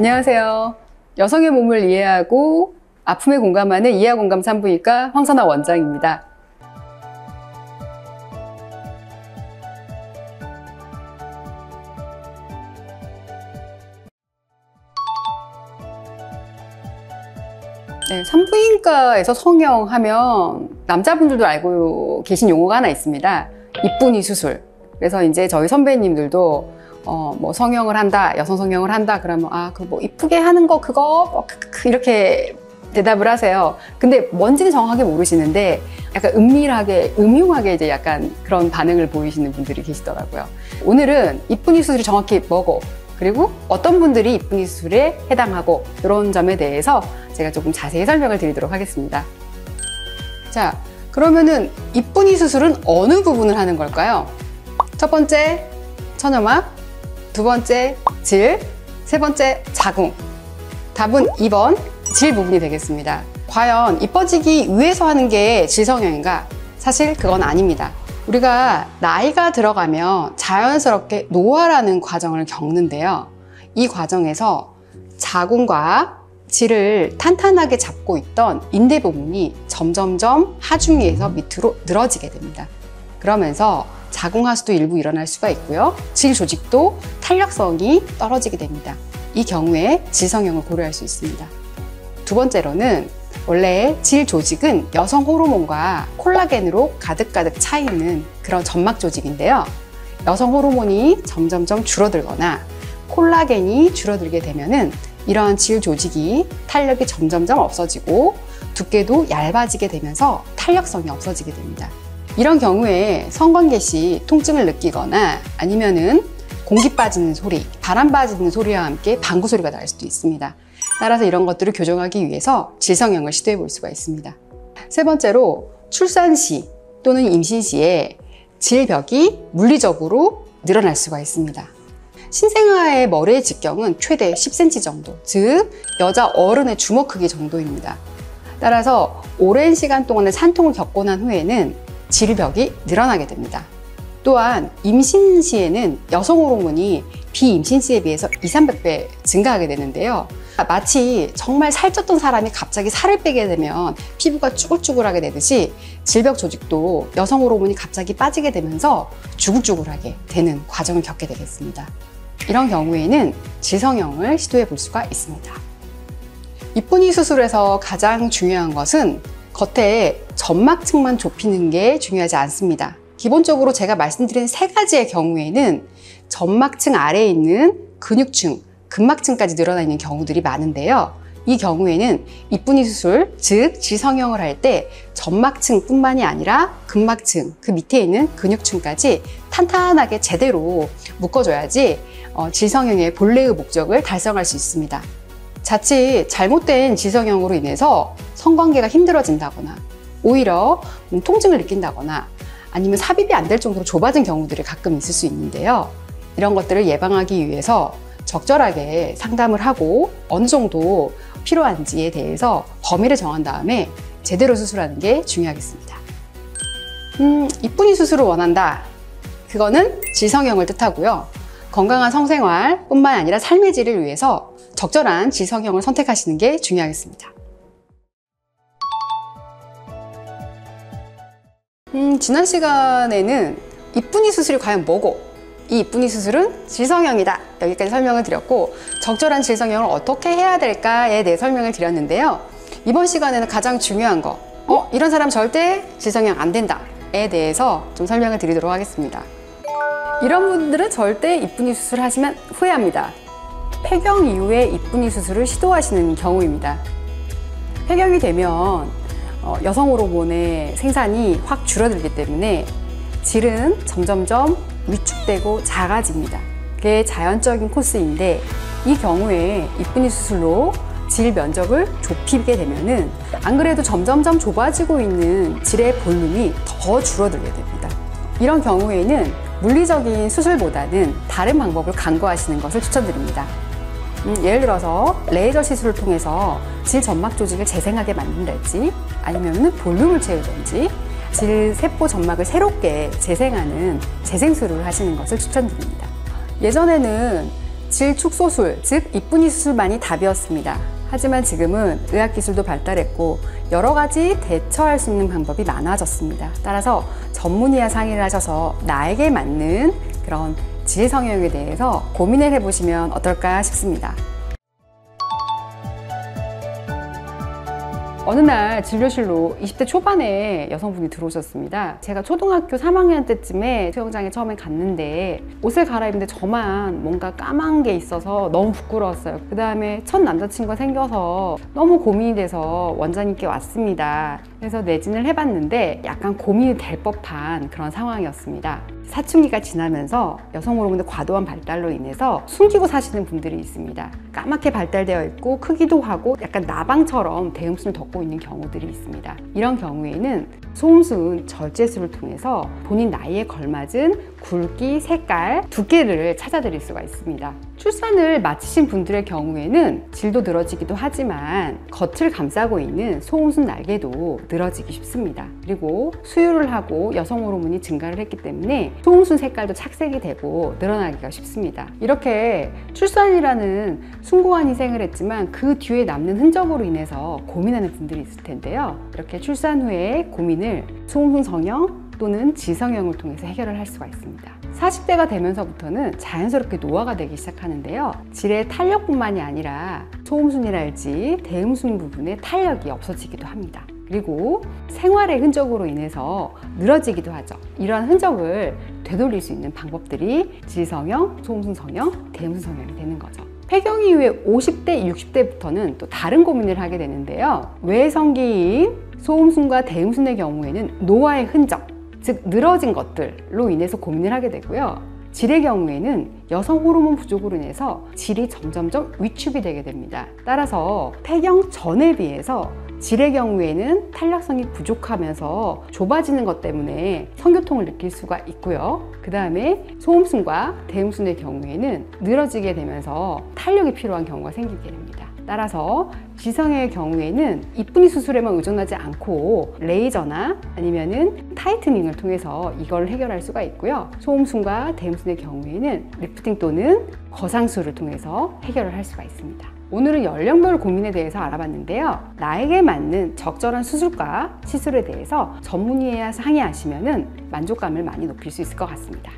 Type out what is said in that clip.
안녕하세요. 여성의 몸을 이해하고 아픔에 공감하는 이해공감 산부인과 황선아 원장입니다. 네, 산부인과에서 성형하면 남자분들도 알고 계신 용어가 하나 있습니다. 이쁜이 수술. 그래서 이제 저희 선배님들도 뭐 성형을 한다, 여성 성형을 한다 그러면 그 뭐 이쁘게 하는 거 그거 이렇게 대답을 하세요. 근데 뭔지는 정확하게 모르시는데 약간 은밀하게, 음흉하게 이제 약간 그런 반응을 보이시는 분들이 계시더라고요. 오늘은 이쁜이 수술이 정확히 뭐고, 그리고 어떤 분들이 이쁜이 수술에 해당하고, 이런 점에 대해서 제가 조금 자세히 설명을 드리도록 하겠습니다. 자, 그러면은 이쁜이 수술은 어느 부분을 하는 걸까요? 첫 번째, 천여막. 두 번째, 질. 세 번째, 자궁. 답은 2번, 질 부분이 되겠습니다. 과연 이뻐지기 위해서 하는 게 질성형인가? 사실 그건 아닙니다. 우리가 나이가 들어가면 자연스럽게 노화라는 과정을 겪는데요. 이 과정에서 자궁과 질을 탄탄하게 잡고 있던 인대 부분이 점점점 하중위에서 밑으로 늘어지게 됩니다. 그러면서 자궁하수도 일부 일어날 수가 있고요. 질 조직도 탄력성이 떨어지게 됩니다. 이 경우에 질성형을 고려할 수 있습니다. 두 번째로는 원래 질 조직은 여성 호르몬과 콜라겐으로 가득가득 차 있는 그런 점막 조직인데요. 여성 호르몬이 점점점 줄어들거나 콜라겐이 줄어들게 되면은 이러한 질 조직이 탄력이 점점점 없어지고 두께도 얇아지게 되면서 탄력성이 없어지게 됩니다. 이런 경우에 성관계 시 통증을 느끼거나 아니면은 공기 빠지는 소리, 바람 빠지는 소리와 함께 방구 소리가 날 수도 있습니다. 따라서 이런 것들을 교정하기 위해서 질성형을 시도해 볼 수가 있습니다. 세 번째로 출산 시 또는 임신 시에 질벽이 물리적으로 늘어날 수가 있습니다. 신생아의 머리의 직경은 최대 10cm 정도, 즉 여자 어른의 주먹 크기 정도입니다. 따라서 오랜 시간 동안의 산통을 겪고 난 후에는 질벽이 늘어나게 됩니다. 또한 임신 시에는 여성 호르몬이 비임신 시에 비해서 200~300배 증가하게 되는데요. 마치 정말 살쪘던 사람이 갑자기 살을 빼게 되면 피부가 쭈글쭈글하게 되듯이 질벽 조직도 여성 호르몬이 갑자기 빠지게 되면서 쭈글쭈글하게 되는 과정을 겪게 되겠습니다. 이런 경우에는 질성형을 시도해 볼 수가 있습니다. 이쁜이 수술에서 가장 중요한 것은 겉에 점막층만 좁히는 게 중요하지 않습니다. 기본적으로 제가 말씀드린 세 가지의 경우에는 점막층 아래에 있는 근육층, 근막층까지 늘어나 있는 경우들이 많은데요. 이 경우에는 이쁜이 수술, 즉 질성형을 할 때 점막층뿐만이 아니라 근막층, 그 밑에 있는 근육층까지 탄탄하게 제대로 묶어줘야지 질성형의 본래의 목적을 달성할 수 있습니다. 자칫 잘못된 질성형으로 인해서 성관계가 힘들어진다거나 오히려 통증을 느낀다거나 아니면 삽입이 안 될 정도로 좁아진 경우들이 가끔 있을 수 있는데요. 이런 것들을 예방하기 위해서 적절하게 상담을 하고 어느 정도 필요한지에 대해서 범위를 정한 다음에 제대로 수술하는 게 중요하겠습니다. 이쁜이 수술을 원한다. 그거는 질성형을 뜻하고요. 건강한 성생활 뿐만 아니라 삶의 질을 위해서 적절한 질성형을 선택하시는 게 중요하겠습니다. 지난 시간에는 이쁜이 수술이 과연 뭐고, 이 이쁜이 수술은 질성형이다, 여기까지 설명을 드렸고, 적절한 질성형을 어떻게 해야 될까에 대해 설명을 드렸는데요. 이번 시간에는 가장 중요한 거, 이런 사람 절대 질성형 안 된다에 대해서 좀 설명을 드리도록 하겠습니다. 이런 분들은 절대 이쁜이 수술 하시면 후회합니다. 폐경 이후에 이쁜이 수술을 시도하시는 경우입니다. 폐경이 되면 여성 호르몬의 생산이 확 줄어들기 때문에 질은 점점점 위축되고 작아집니다. 그게 자연적인 코스인데, 이 경우에 이쁜이 수술로 질 면적을 좁히게 되면은 안 그래도 점점점 좁아지고 있는 질의 볼륨이 더 줄어들게 됩니다. 이런 경우에는 물리적인 수술보다는 다른 방법을 강구하시는 것을 추천드립니다. 예를 들어서 레이저 시술을 통해서 질 점막 조직을 재생하게 만든달지, 아니면 볼륨을 채우든지 질 세포 점막을 새롭게 재생하는 재생술을 하시는 것을 추천드립니다. 예전에는 질축소술, 즉 이쁜이 수술만이 답이었습니다. 하지만 지금은 의학기술도 발달했고 여러 가지 대처할 수 있는 방법이 많아졌습니다. 따라서 전문의와 상의를 하셔서 나에게 맞는 그런 질 성형에 대해서 고민을 해보시면 어떨까 싶습니다. 어느 날 진료실로 20대 초반에 여성분이 들어오셨습니다. 제가 초등학교 3학년 때쯤에 수영장에 처음에 갔는데 옷을 갈아입는데 저만 뭔가 까만 게 있어서 너무 부끄러웠어요. 그 다음에 첫 남자친구가 생겨서 너무 고민이 돼서 원장님께 왔습니다. 그래서 내진을 해봤는데 약간 고민이 될 법한 그런 상황이었습니다. 사춘기가 지나면서 여성 호르몬의 과도한 발달로 인해서 숨기고 사시는 분들이 있습니다. 까맣게 발달되어 있고 크기도 하고 약간 나방처럼 대음순을 덮고 있는 경우들이 있습니다. 이런 경우에는 소음순 절제술을 통해서 본인 나이에 걸맞은 굵기, 색깔, 두께를 찾아드릴 수가 있습니다. 출산을 마치신 분들의 경우에는 질도 늘어지기도 하지만 겉을 감싸고 있는 소음순 날개도 늘어지기 쉽습니다. 그리고 수유를 하고 여성 호르몬이 증가를 했기 때문에 소음순 색깔도 착색이 되고 늘어나기가 쉽습니다. 이렇게 출산이라는 숭고한 희생을 했지만 그 뒤에 남는 흔적으로 인해서 고민하는 분들이 있을 텐데요. 이렇게 출산 후에 고민을 소음순 성형 또는 지성형을 통해서 해결을 할 수가 있습니다. 40대가 되면서부터는 자연스럽게 노화가 되기 시작하는데요. 질의 탄력뿐만이 아니라 소음순이랄지 대음순 부분의 탄력이 없어지기도 합니다. 그리고 생활의 흔적으로 인해서 늘어지기도 하죠. 이러한 흔적을 되돌릴 수 있는 방법들이 질성형, 소음순 성형, 대음순 성형이 되는 거죠. 폐경 이후에 50대, 60대부터는 또 다른 고민을 하게 되는데요. 외성기인 소음순과 대음순의 경우에는 노화의 흔적, 즉 늘어진 것들로 인해서 고민을 하게 되고요. 질의 경우에는 여성 호르몬 부족으로 인해서 질이 점점점 위축이 되게 됩니다. 따라서 폐경 전에 비해서 질의 경우에는 탄력성이 부족하면서 좁아지는 것 때문에 성교통을 느낄 수가 있고요. 그 다음에 소음순과 대음순의 경우에는 늘어지게 되면서 탄력이 필요한 경우가 생기게 됩니다. 따라서 지성형의 경우에는 이쁜이 수술에만 의존하지 않고 레이저나 아니면은 타이트닝을 통해서 이걸 해결할 수가 있고요. 소음순과 대음순의 경우에는 리프팅 또는 거상술을 통해서 해결을 할 수가 있습니다. 오늘은 연령별 고민에 대해서 알아봤는데요. 나에게 맞는 적절한 수술과 시술에 대해서 전문의와 상의하시면 만족감을 많이 높일 수 있을 것 같습니다.